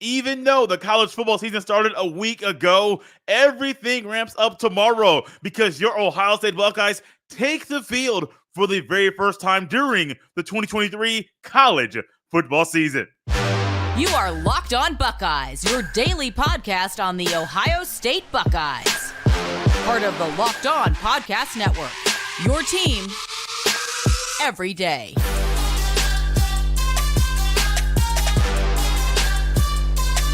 Even though the college football season started a week ago, everything ramps up tomorrow because your Ohio State Buckeyes take the field for the very first time during the 2023 college football season. You are Locked On Buckeyes, your daily podcast on the Ohio State Buckeyes. Part of the Locked On Podcast Network, your team every day.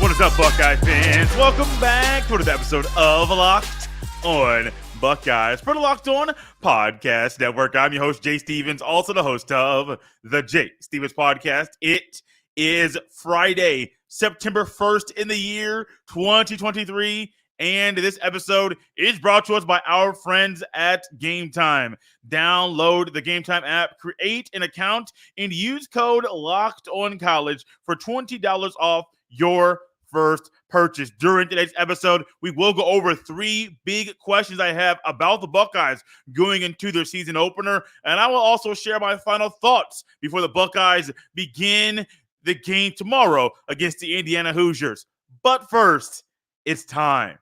What is up, Buckeye fans? Welcome back to another episode of Locked On Buckeyes for the Locked On Podcast Network. I'm your host, Jay Stevens, also the host of the Jay Stevens Podcast. It is Friday, September 1st in the year 2023, and this episode is brought to us by our friends at Gametime. Download the Gametime app, create an account, and use code LOCKEDONCollege for $20 off your first purchase. During today's episode, we will go over three big questions I have about the Buckeyes going into their season opener, and I will also share my final thoughts before the Buckeyes begin the game tomorrow against the Indiana Hoosiers. But first, it's time.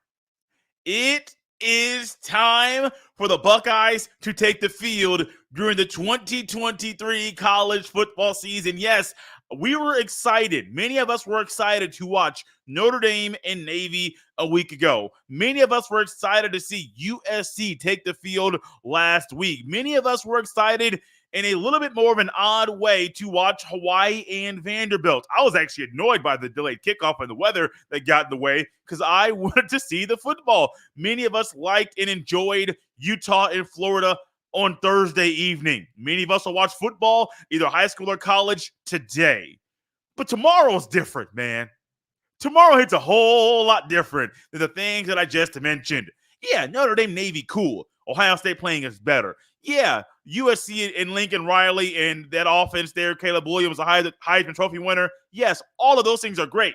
It is time for the Buckeyes to take the field during the 2023 college football season. Yes, we were excited. Many of us were excited to watch Notre Dame and Navy a week ago. Many of us were excited to see USC take the field last week. Many of us were excited in a little bit more of an odd way to watch Hawaii and Vanderbilt. I was actually annoyed by the delayed kickoff and the weather that got in the way because I wanted to see the football. Many of us liked and enjoyed Utah and Florida on Thursday evening. Many of us will watch football, either high school or college, today. But tomorrow's different, man. Tomorrow hits a whole lot different than the things that I just mentioned. Yeah, Notre Dame, Navy, cool. Ohio State playing is better. Yeah, USC and Lincoln Riley and that offense there, Caleb Williams, a Heisman Trophy winner. Yes, all of those things are great.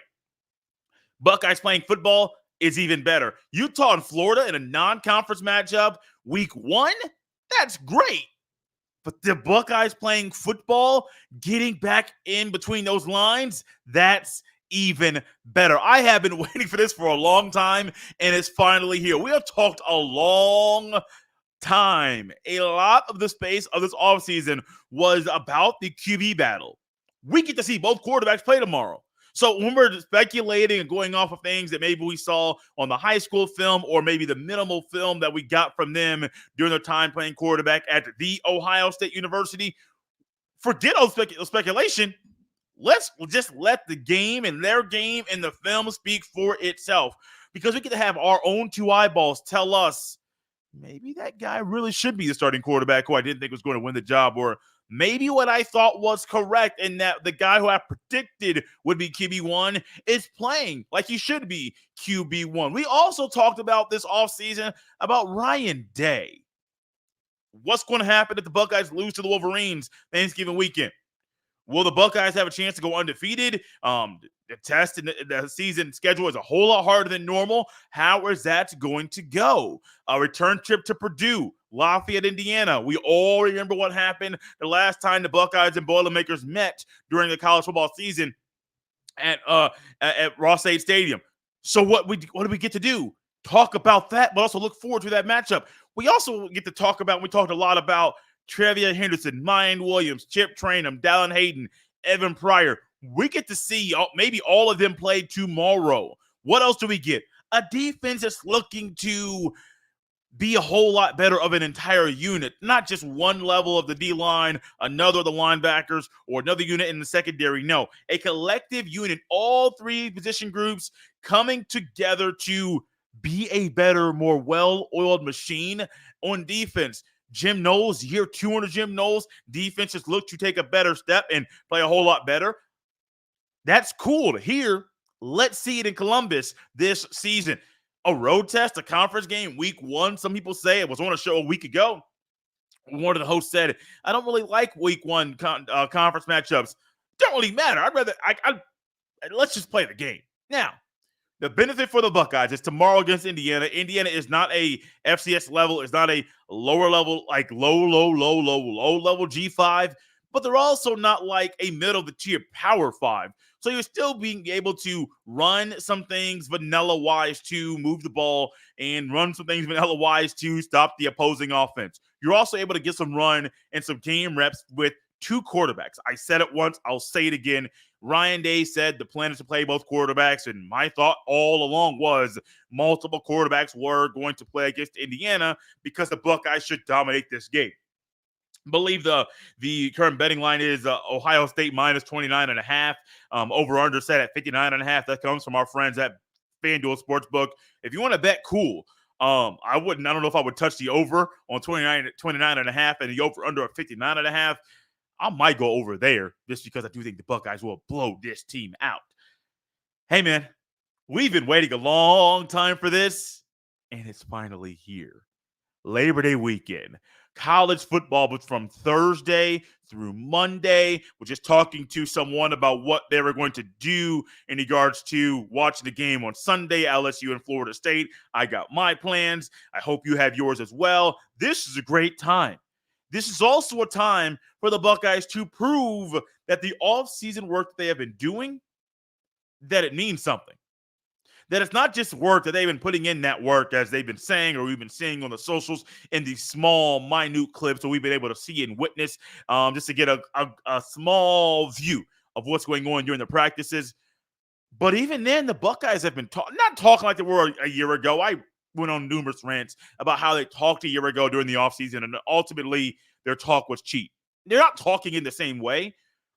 Buckeyes playing football is even better. Utah and Florida in a non-conference matchup, week one, that's great. But the Buckeyes playing football, getting back in between those lines, that's even better. I have been waiting for this for a long time, and it's finally here. We have talked a long time. A lot of the space of this offseason was about the QB battle. We get to see both quarterbacks play tomorrow. So when we're speculating and going off of things that maybe we saw on the high school film or maybe the minimal film that we got from them during their time playing quarterback at the Ohio State University, forget all speculation. Let's just let the game and their game and the film speak for itself, because we get to have our own two eyeballs tell us maybe that guy really should be the starting quarterback who I didn't think was going to win the job, or maybe what I thought was correct and that the guy who I predicted would be QB1 is playing like he should be QB1. We also talked about this offseason about Ryan Day. What's going to happen if the Buckeyes lose to the Wolverines Thanksgiving weekend? Will the Buckeyes have a chance to go undefeated? The test and the season schedule is a whole lot harder than normal. How is that going to go? A return trip to Purdue, Lafayette, Indiana. We all remember what happened the last time the Buckeyes and Boilermakers met during the college football season at Ross-Ade Stadium. So what do we get to do? Talk about that, but also look forward to that matchup. We also get to talk about, we talked a lot about Trevion Henderson, Mayan Williams, Chip Trainum, Dallin Hayden, Evan Pryor. We get to see maybe all of them play tomorrow. What else do we get? A defense that's looking to be a whole lot better of an entire unit, not just one level of the D-line, another of the linebackers, or another unit in the secondary. No, a collective unit, all three position groups coming together to be a better, more well-oiled machine on defense. Jim Knowles, year 2 under Jim Knowles, defenses look to take a better step and play a whole lot better. That's cool to hear. Let's see it in Columbus this season. A road test, a conference game, week one. Some people say it was on a show a week ago. One of the hosts said, I don't really like week one conference matchups. Don't really matter. I'd rather, let's just play the game. Now, the benefit for the Buckeyes is tomorrow against Indiana. Indiana is not a FCS level. It's not a lower level, like low level G5, but they're also not like a middle of the tier Power 5. So you're still being able to run some things vanilla-wise to move the ball and run some things vanilla-wise to stop the opposing offense. You're also able to get some run and some game reps with two quarterbacks. I said it once, I'll say it again. Ryan Day said the plan is to play both quarterbacks, and my thought all along was multiple quarterbacks were going to play against Indiana because the Buckeyes should dominate this game. Believe the current betting line is Ohio State minus 29.5. Over under set at 59.5. That comes from our friends at FanDuel Sportsbook. If you want to bet, cool. I don't know if I would touch the over on 29.5 and the over under at 59.5. I might go over there just because I do think the Buckeyes will blow this team out. Hey, man, we've been waiting a long time for this, and it's finally here. Labor Day weekend. College football was from Thursday through Monday. We're just talking to someone about what they were going to do in regards to watching the game on Sunday, LSU and Florida State. I got my plans. I hope you have yours as well. This is a great time. This is also a time for the Buckeyes to prove that the offseason work that they have been doing, that it means something. That it's not just work that they've been putting in that work as they've been saying or we've been seeing on the socials in these small, minute clips that we've been able to see and witness just to get a small view of what's going on during the practices. But even then, the Buckeyes have been not talking like they were a year ago. I went on numerous rants about how they talked a year ago during the offseason, and ultimately their talk was cheap. They're not talking in the same way,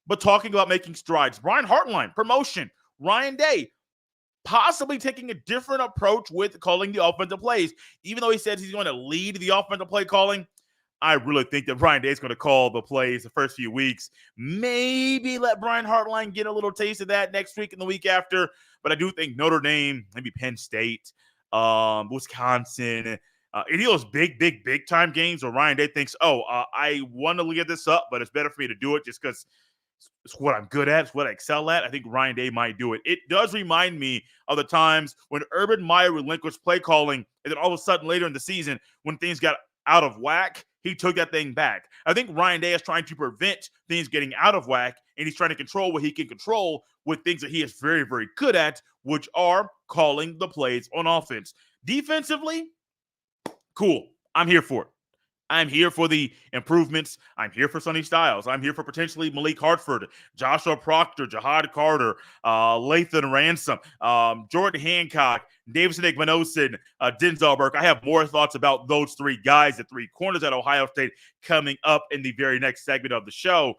but talking about making strides. Brian Hartline, promotion. Ryan Day, possibly taking a different approach with calling the offensive plays. Even though he says he's going to lead the offensive play calling, I really think that Ryan Day is going to call the plays the first few weeks. Maybe let Brian Hartline get a little taste of that next week and the week after. But I do think Notre Dame, maybe Penn State, Wisconsin, any of those big time games where Ryan Day thinks, I want to get this up, but it's better for me to do it just because it's what I'm good at. It's what I excel at. I think Ryan Day might do it. It does remind me of the times when Urban Meyer relinquished play calling, and then all of a sudden later in the season, when things got out of whack, he took that thing back. I think Ryan Day is trying to prevent things getting out of whack, and he's trying to control what he can control with things that he is very, very good at, which are calling the plays on offense. Defensively, cool. I'm here for it. I'm here for the improvements. I'm here for Sonny Styles. I'm here for potentially Malik Hartford, Joshua Proctor, Jahad Carter, Lathan Ransom, Jordan Hancock, Davidson Igmanosin, Denzel Burke. I have more thoughts about those three guys, the three corners at Ohio State, coming up in the very next segment of the show.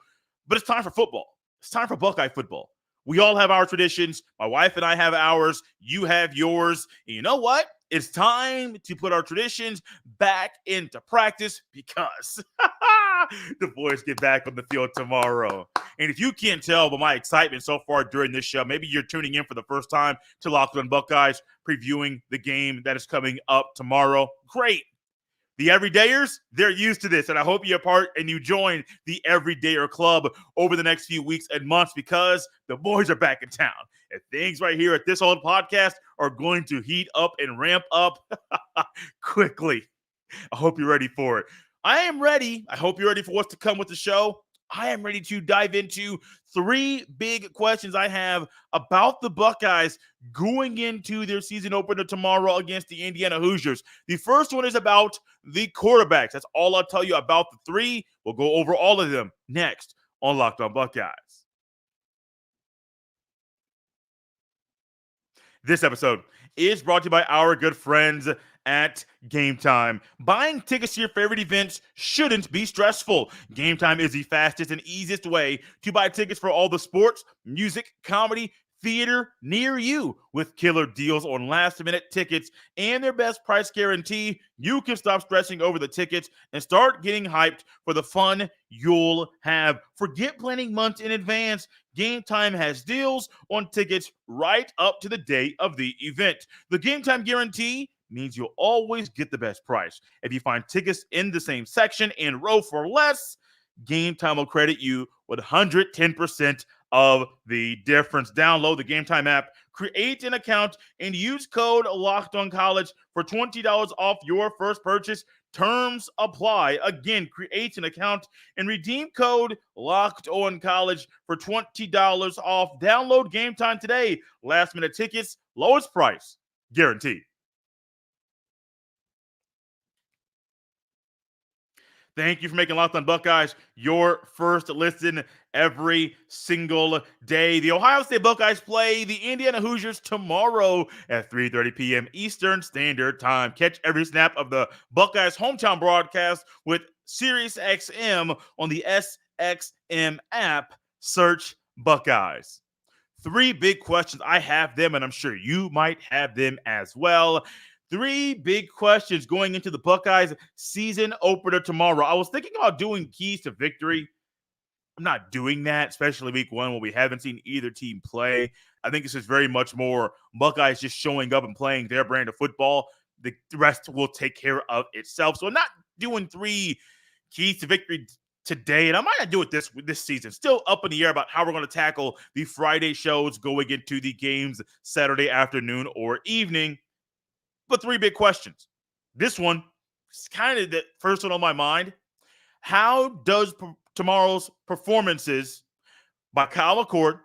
But it's time for football. It's time for Buckeye football. We all have our traditions. My wife and I have ours. You have yours. And you know what? It's time to put our traditions back into practice because the boys get back on the field tomorrow. And if you can't tell by my excitement so far during this show, maybe you're tuning in for the first time to Locked On Buckeyes, previewing the game that is coming up tomorrow. Great. The everydayers, they're used to this, and I hope you're part and you join the Everydayer Club over the next few weeks and months because the boys are back in town. And things right here at this old podcast are going to heat up and ramp up quickly. I hope you're ready for it. I am ready. I hope you're ready for what's to come with the show. I am ready to dive into three big questions I have about the Buckeyes going into their season opener tomorrow against the Indiana Hoosiers. The first one is about the quarterbacks. That's all I'll tell you about the three. We'll go over all of them next on Locked On Buckeyes. This episode is brought to you by our good friends at Gametime. Buying tickets to your favorite events shouldn't be stressful. Gametime is the fastest and easiest way to buy tickets for all the sports, music, comedy, theater near you. With killer deals on last-minute tickets and their best price guarantee, you can stop stressing over the tickets and start getting hyped for the fun you'll have. Forget planning months in advance. Gametime has deals on tickets right up to the day of the event. The Gametime guarantee means you'll always get the best price. If you find tickets in the same section and row for less, Gametime will credit you with 110% of the difference. Download the Gametime app, create an account, and use code LOCKEDONCollege for $20 off your first purchase. Terms apply. Again, create an account and redeem code LOCKEDONCollege for $20 off. Download Gametime today. Last minute tickets, lowest price, guaranteed. Thank you for making Locked On Buckeyes your first listen every single day. The Ohio State Buckeyes play the Indiana Hoosiers tomorrow at 3:30 p.m. Eastern Standard Time. Catch every snap of the Buckeyes hometown broadcast with SiriusXM on the SXM app. Search Buckeyes. Three big questions. I have them, and I'm sure you might have them as well. Three big questions going into the Buckeyes season opener tomorrow. I was thinking about doing keys to victory. I'm not doing that, especially week one when we haven't seen either team play. I think this is very much more Buckeyes just showing up and playing their brand of football. The rest will take care of itself. So I'm not doing three keys to victory today, and I might not do it this season. Still up in the air about how we're going to tackle the Friday shows going into the games Saturday afternoon or evening. But three big questions. This one is kind of the first one on my mind. How does tomorrow's performances by Kyle McCord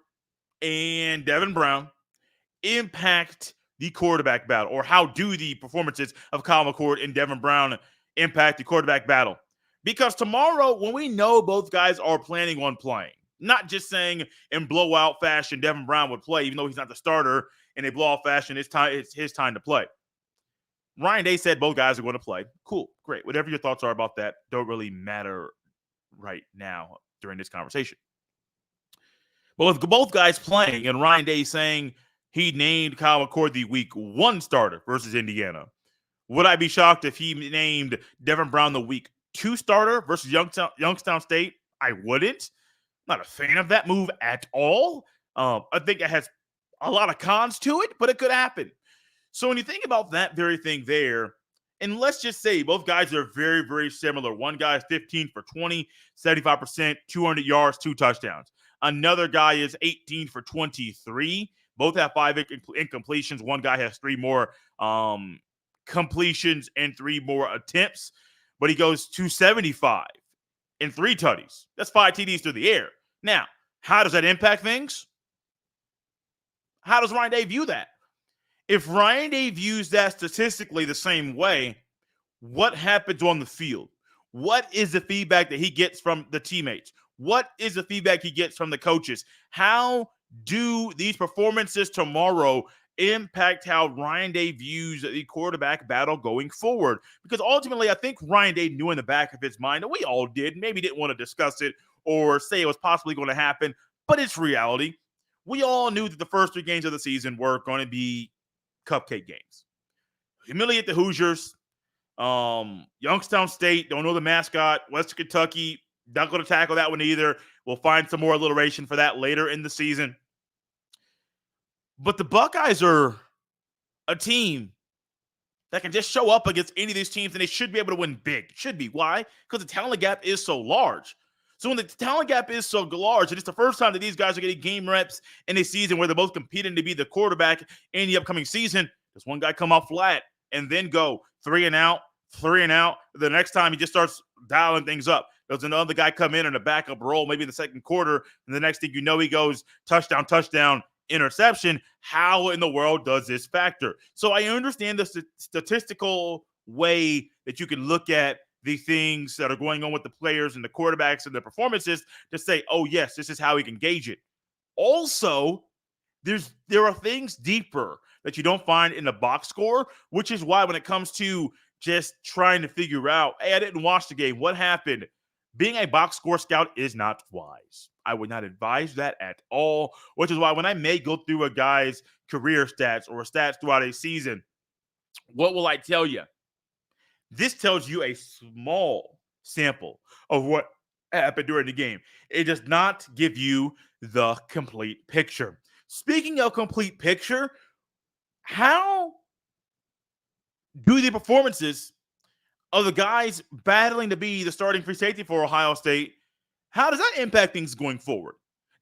and Devin Brown impact the quarterback battle? Or how do the performances of Kyle McCord and Devin Brown impact the quarterback battle? Because tomorrow, when we know both guys are planning on playing, not just saying in blowout fashion Devin Brown would play, even though he's not the starter, in a blowout fashion, it's his time to play. Ryan Day said both guys are going to play. Cool, great. Whatever your thoughts are about that don't really matter right now during this conversation. But with both guys playing and Ryan Day saying he named Kyle McCord the week one starter versus Indiana, would I be shocked if he named Devin Brown the week two starter versus Youngstown State? I wouldn't. Not a fan of that move at all. I think it has a lot of cons to it, but it could happen. So when you think about that very thing there, and let's just say both guys are very, very similar. One guy is 15 for 20, 75%, 200 yards, 2 touchdowns. Another guy is 18 for 23. Both have 5 incompletions. One guy has 3 more completions and 3 more attempts, but he goes 275 and 3 tutties. That's 5 TDs through the air. Now, how does that impact things? How does Ryan Day view that? If Ryan Day views that statistically the same way, what happens on the field? What is the feedback that he gets from the teammates? What is the feedback he gets from the coaches? How do these performances tomorrow impact how Ryan Day views the quarterback battle going forward? Because ultimately, I think Ryan Day knew in the back of his mind, and we all did, maybe didn't want to discuss it or say it was possibly going to happen, but it's reality. We all knew that the first 3 games of the season were going to be cupcake games. Humiliate the Hoosiers. Youngstown State, don't know the mascot. Western Kentucky, not going to tackle that one either. We'll find some more alliteration for that later in the season. But the Buckeyes are a team that can just show up against any of these teams, and they should be able to win big. Should be. Why? Because the talent gap is so large. So when the talent gap is so large, and it's the first time that these guys are getting game reps in a season where they're both competing to be the quarterback in the upcoming season, does one guy come out flat and then go 3 and out? The next time he just starts dialing things up. Does another guy come in a backup role, maybe in the second quarter, and the next thing you know, he goes touchdown, interception. How in the world does this factor? So I understand the statistical way that you can look at the things that are going on with the players and the quarterbacks and the performances to say, oh, yes, this is how we can gauge it. Also, there are things deeper that you don't find in the box score, which is why when it comes to just trying to figure out, hey, I didn't watch the game, what happened? Being a box score scout is not wise. I would not advise that at all, which is why when I may go through a guy's career stats or stats throughout a season, what will I tell you? This tells you a small sample of what happened during the game. It does not give you the complete picture. Speaking of complete picture, how do the performances of the guys battling to be the starting free safety for Ohio State, how does that impact things going forward?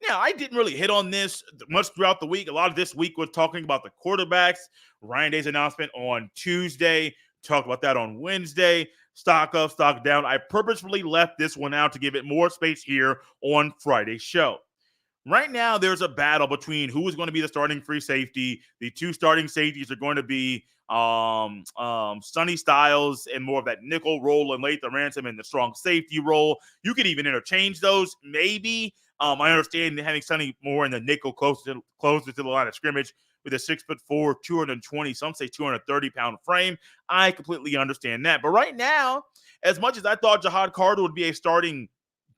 Now, I didn't really hit on this much throughout the week. A lot of this week was talking about the quarterbacks. Ryan Day's announcement on Tuesday. Talked about that on Wednesday. stock up, stock down. I purposefully left this one out to give it more space here on Friday's show. Right now, there's a battle between who is going to be the starting free safety. The two starting safeties are going to be Sonny Styles and more of that nickel role, and Latham Ransom in the strong safety role. You could even interchange those, maybe. I understand having Sonny more in the nickel closer to the line of scrimmage with a 6'4", 220, some say 230-pound frame. I completely understand that. But right now, as much as I thought Jahad Carter would be a starting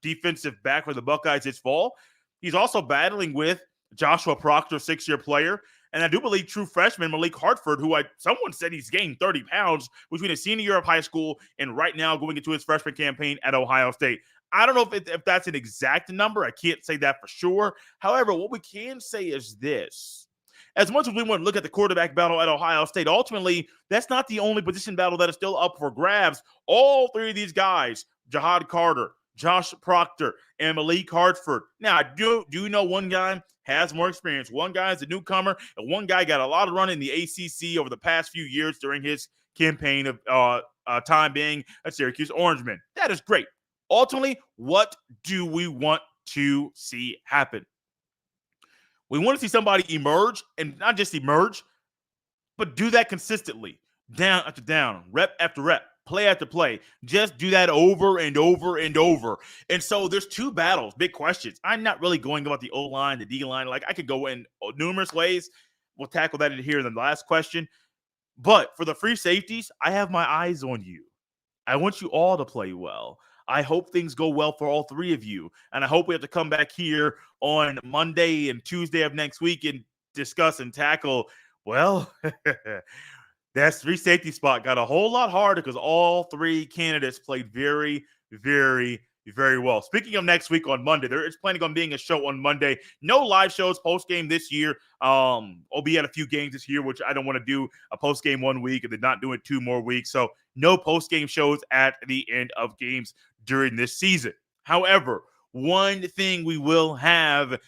defensive back for the Buckeyes this fall, he's also battling with Joshua Proctor, 6-year player, and I do believe true freshman Malik Hartford, who someone said he's gained 30 pounds between his senior year of high school and right now going into his freshman campaign at Ohio State. I don't know if that's an exact number. I can't say that for sure. However, what we can say is this. As much as we want to look at the quarterback battle at Ohio State, ultimately, that's not the only position battle that is still up for grabs. All three of these guys, Jahad Carter, Josh Proctor, and Malik Hartford. Now, I do know one guy has more experience. One guy is a newcomer, and one guy got a lot of run in the ACC over the past few years during his campaign of time being a Syracuse Orangeman. That is great. Ultimately, what do we want to see happen? We want to see somebody emerge, and not just emerge, but do that consistently, down after down, rep after rep, play after play. Just do that over and over and over. And so there's two battles, big questions. I'm not really going about the O-line, the D-line. Like, I could go in numerous ways. We'll tackle that in here in the last question. But for the free safeties, I have my eyes on you. I want you all to play well. I hope things go well for all three of you. And I hope we have to come back here on Monday and Tuesday of next week and discuss and tackle, well, that free safety spot got a whole lot harder because all three candidates played very, very, very well. Speaking of next week on Monday, there is planning on being a show on Monday. No live shows post-game this year. I'll be at a few games this year, which I don't want to do a post-game 1 week and then not do it 2 more weeks. So no post-game shows at the end of games during this season. However, one thing we will have,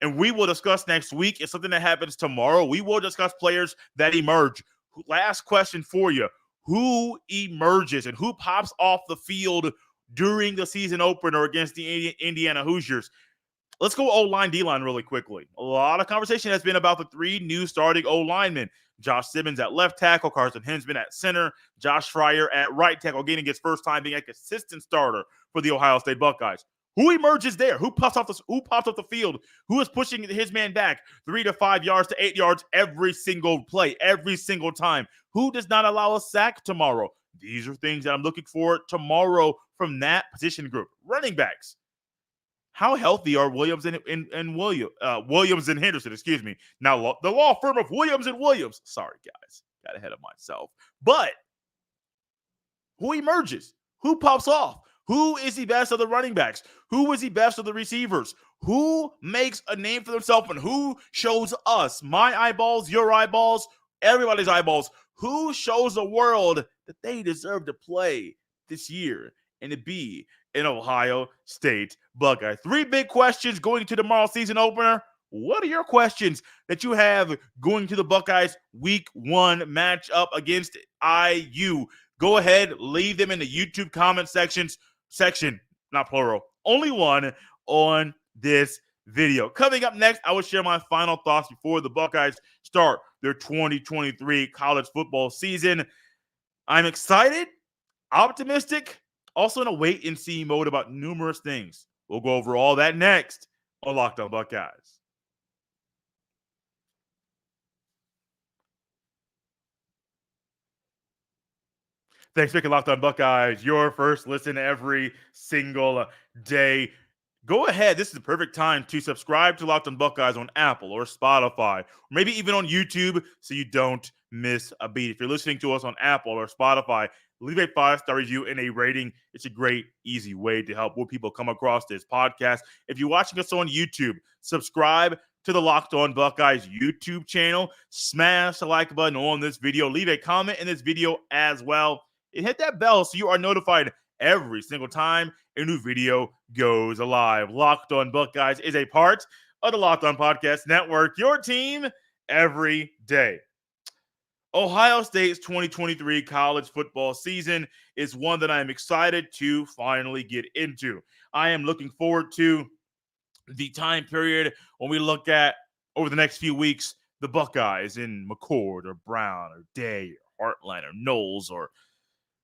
and we will discuss next week, is something that happens tomorrow. We will discuss players that emerge. Last question for you. Who emerges and who pops off the field during the season opener against the Indiana Hoosiers? Let's go O-line, D-line really quickly. A lot of conversation has been about the 3 new starting O-linemen. Josh Simmons at left tackle, Carson Hinsman at center, Josh Fryer at right tackle, getting his first time being a consistent starter for the Ohio State Buckeyes. Who emerges there? Who pops off the field? Who is pushing his man back 3 to 5 yards to 8 yards every single play, every single time? Who does not allow a sack tomorrow? These are things that I'm looking for tomorrow from that position group. Running backs. How healthy are Williams and Williams and Henderson? Excuse me. Now the law firm of Williams and Williams. Sorry, guys, got ahead of myself. But who emerges? Who pops off? Who is the best of the running backs? Who is the best of the receivers? Who makes a name for themselves and who shows us, my eyeballs, your eyeballs, everybody's eyeballs, who shows the world that they deserve to play this year and to be an Ohio State Buckeye? 3 big questions going to tomorrow's season opener. What are your questions that you have going to the Buckeyes week 1 matchup against IU? Go ahead, leave them in the YouTube comment section, not plural, only one on this video. Coming up next, I will share my final thoughts before the Buckeyes start their 2023 college football season. I'm excited, optimistic, also in a wait-and-see mode about numerous things. We'll go over all that next on Locked On Buckeyes. Thanks for making Locked On Buckeyes your first listen every single day. Go ahead. This is the perfect time to subscribe to Locked On Buckeyes on Apple or Spotify, or maybe even on YouTube so you don't miss a beat. If you're listening to us on Apple or Spotify, leave a 5-star review and a rating. It's a great, easy way to help more people come across this podcast. If you're watching us on YouTube, subscribe to the Locked On Buckeyes YouTube channel. Smash the like button on this video. Leave a comment in this video as well. And hit that bell so you are notified every single time a new video goes live. Locked On Buckeyes is a part of the Locked On Podcast Network, your team every day. Ohio State's 2023 college football season is one that I am excited to finally get into. I am looking forward to the time period when we look at over the next few weeks the Buckeyes in McCord or Brown or Day or Heartland or Knowles or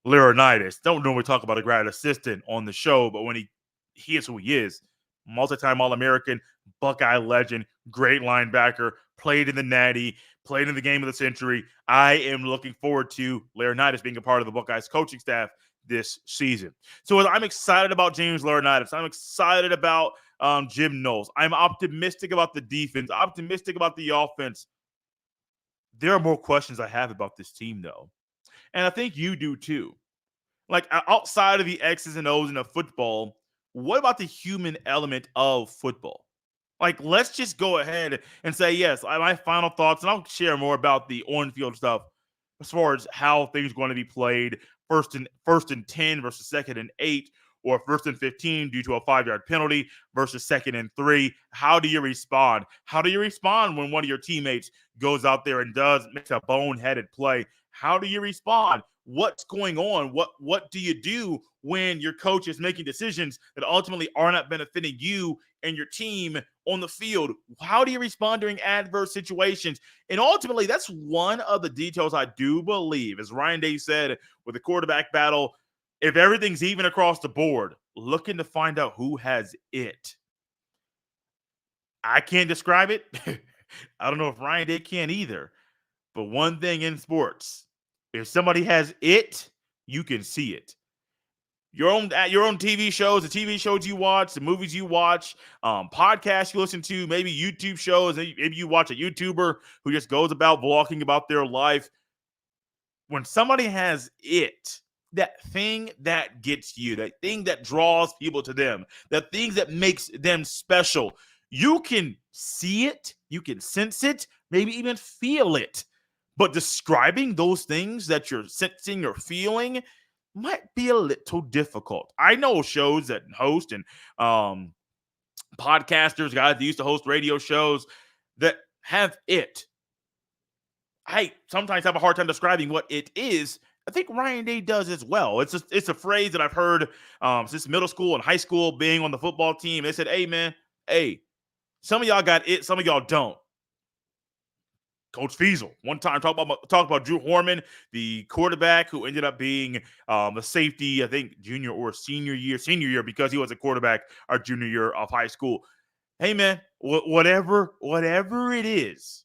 Laurinaitis. Don't normally talk about a grad assistant on the show, but when he is who he is, multi-time All-American, Buckeye legend, great linebacker, played in the Natty, played in the game of the century. I am looking forward to Laurinaitis being a part of the Buckeyes coaching staff this season. So I'm excited about James Laurinaitis. I'm excited about Jim Knowles. I'm optimistic about the defense, optimistic about the offense. There are more questions I have about this team, though. And I think you do too. Like outside of the X's and O's in a football, what about the human element of football? Like, let's just go ahead and say, yes, my final thoughts, and I'll share more about the on-field stuff as far as how things are going to be played, first and 10 versus second and 8, or first and 15 due to a 5-yard penalty versus second and 3. How do you respond? How do you respond when one of your teammates goes out there and makes a boneheaded play? How do you respond? What's going on? What do you do when your coach is making decisions that ultimately are not benefiting you and your team on the field? How do you respond during adverse situations? And ultimately, that's one of the details I do believe, as Ryan Day said, with the quarterback battle, if everything's even across the board, looking to find out who has it. I can't describe it. I don't know if Ryan Day can either. But one thing in sports, if somebody has it, you can see it. Your own TV shows, the TV shows you watch, the movies you watch, podcasts you listen to, maybe YouTube shows. Maybe you watch a YouTuber who just goes about vlogging about their life. When somebody has it, that thing that gets you, that thing that draws people to them, that thing that makes them special, you can see it, you can sense it, maybe even feel it. But describing those things that you're sensing or feeling might be a little difficult. I know shows that host and podcasters, guys that used to host radio shows that have it. I sometimes have a hard time describing what it is. I think Ryan Day does as well. It's a phrase that I've heard since middle school and high school, being on the football team. They said, hey, man, some of y'all got it, some of y'all don't. Coach Fiesel one time talked about Drew Horman, the quarterback who ended up being a safety, I think junior or senior year because he was a quarterback our junior year of high school. Hey man, whatever it is,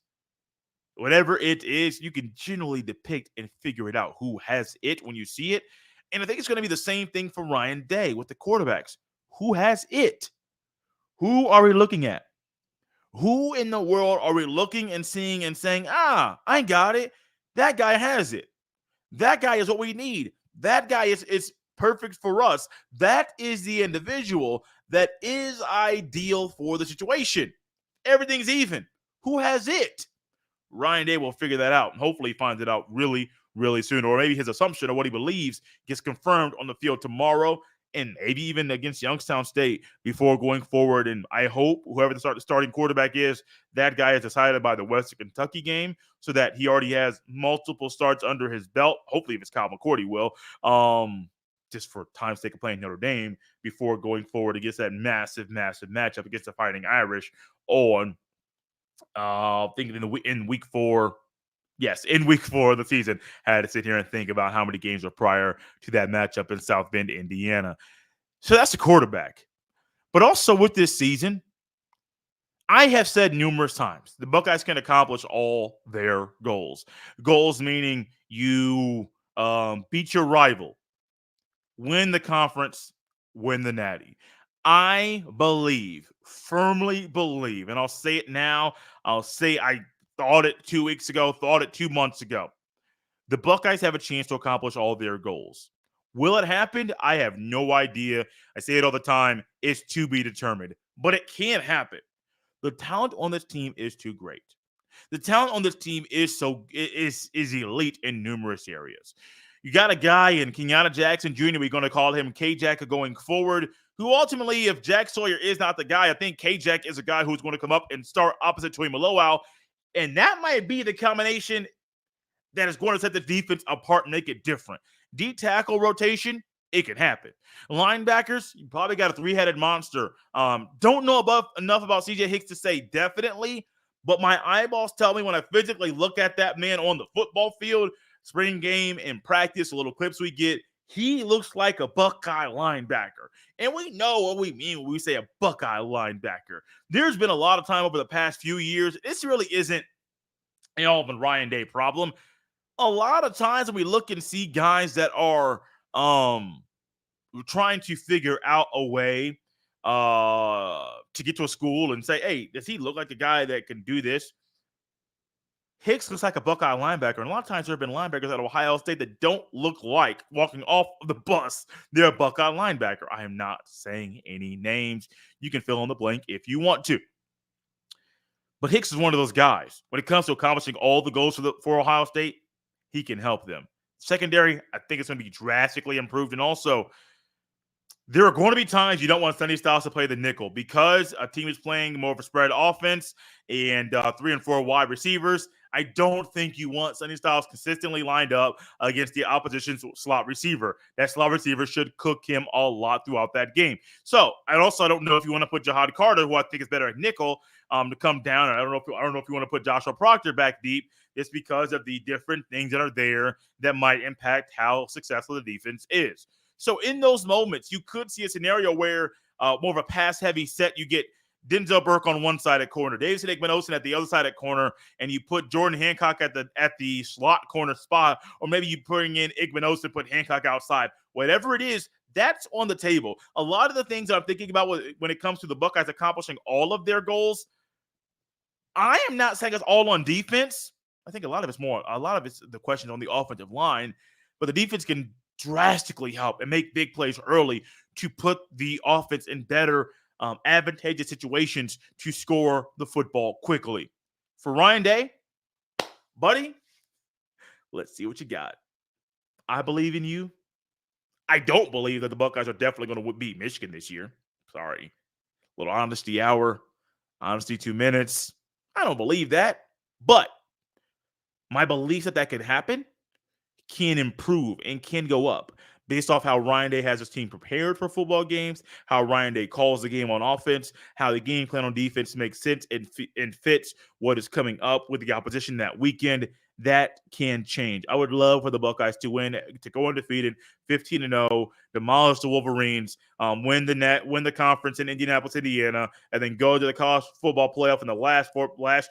you can generally depict and figure it out who has it when you see it. And I think it's going to be the same thing for Ryan Day with the quarterbacks. Who has it? Who are we looking at? Who in the world are we looking and seeing and saying, I got it. That guy has it. That guy is what we need. That guy is perfect for us. That is the individual that is ideal for the situation. Everything's even. Who has it? Ryan Day will figure that out and hopefully finds it out really, really soon. Or maybe his assumption of what he believes gets confirmed on the field tomorrow and maybe even against Youngstown State before going forward. And I hope whoever the starting quarterback is, that guy is decided by the Western Kentucky game so that he already has multiple starts under his belt. Hopefully, if it's Kyle McCourty, will. Just for time's sake of playing Notre Dame before going forward against that massive, massive matchup against the Fighting Irish on, thinking in week 4. Yes, in week 4 of the season, I had to sit here and think about how many games were prior to that matchup in South Bend, Indiana. So that's the quarterback. But also with this season, I have said numerous times, the Buckeyes can accomplish all their goals. Goals meaning you beat your rival, win the conference, win the Natty. I firmly believe, and I'll say it now, I thought it 2 weeks ago, thought it 2 months ago. The Buckeyes have a chance to accomplish all their goals. Will it happen? I have no idea. I say it all the time. It's to be determined, but it can happen. The talent on this team is too great. The talent on this team is elite in numerous areas. You got a guy in Kenyatta Jackson Jr., we're going to call him K-Jack going forward, who ultimately, if Jack Sawyer is not the guy, I think K-Jack is a guy who's going to come up and start opposite Toy Malowau. And that might be the combination. that is going to set the defense apart and make it different. D tackle rotation, it can happen. Linebackers, you probably got a three-headed monster. Don't know enough about CJ Hicks to say definitely, but my eyeballs tell me when I physically look at that man on the football field, spring game and practice, little clips we get, he looks like a Buckeye linebacker. And we know what we mean when we say a Buckeye linebacker. There's been a lot of time over the past few years. This really isn't an Alvin Ryan Day problem. A lot of times when we look and see guys that are trying to figure out a way to get to a school and say, hey, does he look like a guy that can do this? Hicks looks like a Buckeye linebacker. And a lot of times there have been linebackers at Ohio State that don't look like walking off of the bus. They're a Buckeye linebacker. I am not saying any names. You can fill in the blank if you want to. But Hicks is one of those guys. When it comes to accomplishing all the goals for Ohio State, he can help them. Secondary, I think it's going to be drastically improved. And also, there are going to be times you don't want Sonny Styles to play the nickel because a team is playing more of a spread offense and 3 and 4 wide receivers. I don't think you want Sonny Styles consistently lined up against the opposition's slot receiver. That slot receiver should cook him a lot throughout that game. So I don't know if you want to put Jahad Carter, who I think is better at nickel, to come down. I don't know if you want to put Joshua Proctor back deep. It's because of the different things that are there that might impact how successful the defense is. So in those moments, you could see a scenario where more of a pass-heavy set, you get Denzel Burke on one side at corner, Davidson Igbinosun at the other side at corner, and you put Jordan Hancock at the slot corner spot, or maybe you bring in Igbinosun, put Hancock outside. Whatever it is, that's on the table. A lot of the things that I'm thinking about when it comes to the Buckeyes accomplishing all of their goals, I am not saying it's all on defense. I think a lot of it's the questions on the offensive line, but the defense can drastically help and make big plays early to put the offense in better advantageous situations to score the football quickly. For Ryan Day, buddy, let's see what you got. I believe in you. I don't believe that the Buckeyes are definitely going to beat Michigan this year. Sorry. Little honesty hour. Honesty 2 minutes. I don't believe that. But my belief that can happen can improve and can go up based off how Ryan Day has his team prepared for football games, how Ryan Day calls the game on offense, how the game plan on defense makes sense and fits what is coming up with the opposition that weekend. That can change. I would love for the Buckeyes to win, to go undefeated, 15-0, demolish the Wolverines, win the conference in Indianapolis, Indiana, and then go to the college football playoff in the last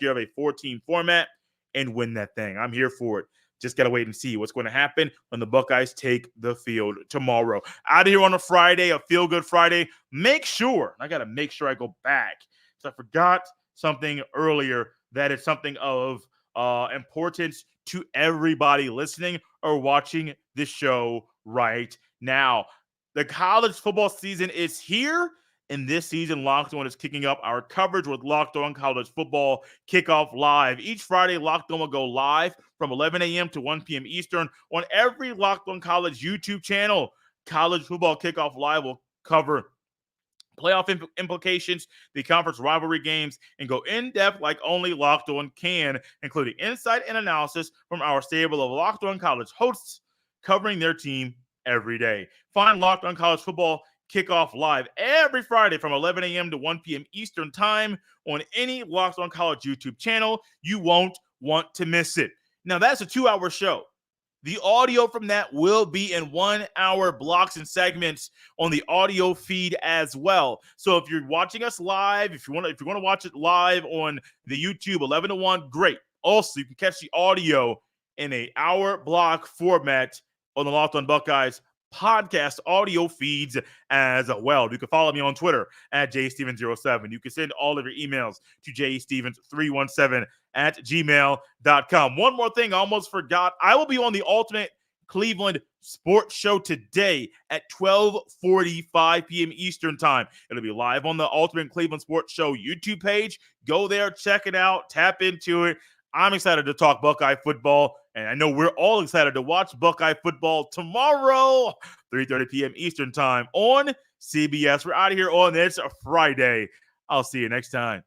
year of a 14 format and win that thing. I'm here for it. Just got to wait and see what's going to happen when the Buckeyes take the field tomorrow. Out of here on a Friday, a feel-good Friday. I got to make sure I go back. So I forgot something earlier that is something of importance to everybody listening or watching this show right now. The college football season is here. And this season, Locked On is kicking up our coverage with Locked On College Football Kickoff Live. Each Friday, Locked On will go live from 11 a.m. to 1 p.m. Eastern on every Locked On College YouTube channel. College Football Kickoff Live will cover playoff implications, the conference rivalry games, and go in-depth like only Locked On can, including insight and analysis from our stable of Locked On College hosts covering their team every day. Find Locked On College Football Kickoff Live every Friday from 11 a.m. to 1 p.m. Eastern Time on any Locked On College YouTube channel. You won't want to miss it. Now, that's a 2-hour show. The audio from that will be in 1-hour blocks and segments on the audio feed as well. So if you're watching us live, if you want to watch it live on the YouTube 11 to 1, great. Also, you can catch the audio in an hour block format on the Locked On Buckeyes podcast audio feeds as well. You can follow me on Twitter at jstevens07. You can send all of your emails to jstevens317@gmail.com. One more thing I almost forgot. I will be on the Ultimate Cleveland Sports Show today at 12:45 p.m. Eastern Time. It'll be live on the Ultimate Cleveland Sports Show YouTube page. Go there, check it out, tap into it. I'm excited to talk Buckeye football, and I know we're all excited to watch Buckeye football tomorrow, 3:30 p.m. Eastern Time on CBS. We're out of here on this Friday. I'll see you next time.